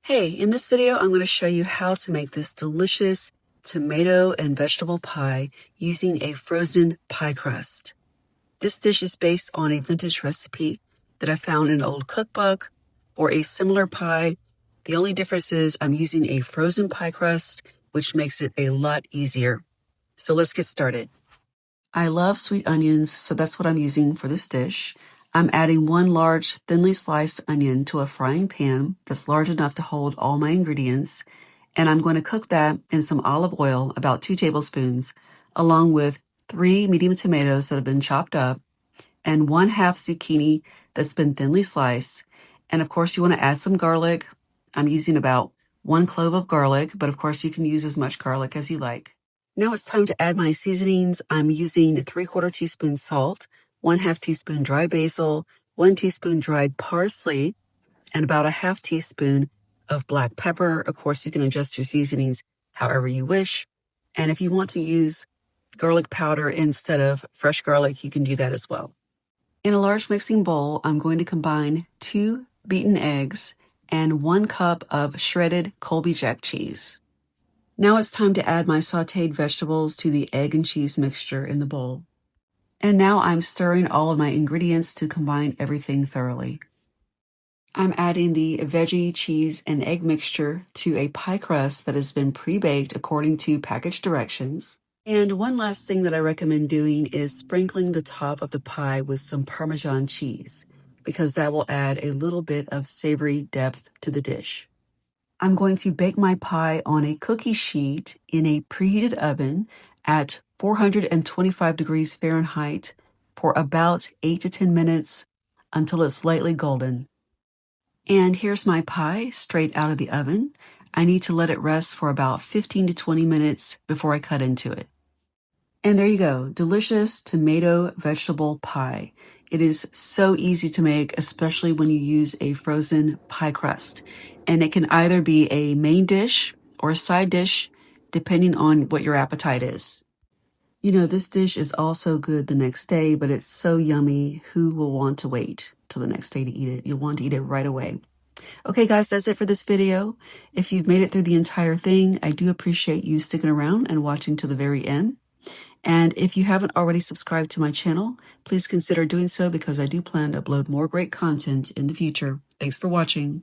Hey, in this video, I'm going to show you how to make this delicious tomato and vegetable pie using a frozen pie crust. This dish is based on a vintage recipe that I found in an old cookbook or a similar pie. The only difference is I'm using a frozen pie crust, which makes it a lot easier. So let's get started. I love sweet onions, so that's what I'm using for this dish. I'm adding one large, thinly sliced onion to a frying pan that's large enough to hold all my ingredients, and I'm going to cook that in some olive oil, about 2 tablespoons, along with 3 medium tomatoes that have been chopped up, and 1/2 zucchini that's been thinly sliced. And of course, you want to add some garlic. I'm using about 1 clove of garlic, but of course, you can use as much garlic as you like. Now it's time to add my seasonings. I'm using 3/4 teaspoon salt, 1/2 teaspoon dry basil, 1 teaspoon dried parsley, and about 1/2 teaspoon of black pepper. Of course, you can adjust your seasonings however you wish. And if you want to use garlic powder instead of fresh garlic, you can do that as well. In a large mixing bowl, I'm going to combine 2 beaten eggs and 1 cup of shredded Colby Jack cheese. Now it's time to add my sauteed vegetables to the egg and cheese mixture in the bowl. And now I'm stirring all of my ingredients to combine everything thoroughly. I'm adding the veggie, cheese, and egg mixture to a pie crust that has been pre-baked according to package directions. And one last thing that I recommend doing is sprinkling the top of the pie with some Parmesan cheese, because that will add a little bit of savory depth to the dish. I'm going to bake my pie on a cookie sheet in a preheated oven at 425 degrees Fahrenheit for about 8 to 10 minutes until it's lightly golden. And here's my pie straight out of the oven. I need to let it rest for about 15 to 20 minutes before I cut into it. And there you go, delicious tomato vegetable pie. It is so easy to make, especially when you use a frozen pie crust. And it can either be a main dish or a side dish, depending on what your appetite is. You know, this dish is also good the next day, but it's so yummy. Who will want to wait till the next day to eat it? You'll want to eat it right away. Okay, guys, that's it for this video. If you've made it through the entire thing, I do appreciate you sticking around and watching to the very end. And if you haven't already subscribed to my channel, please consider doing so because I do plan to upload more great content in the future. Thanks for watching.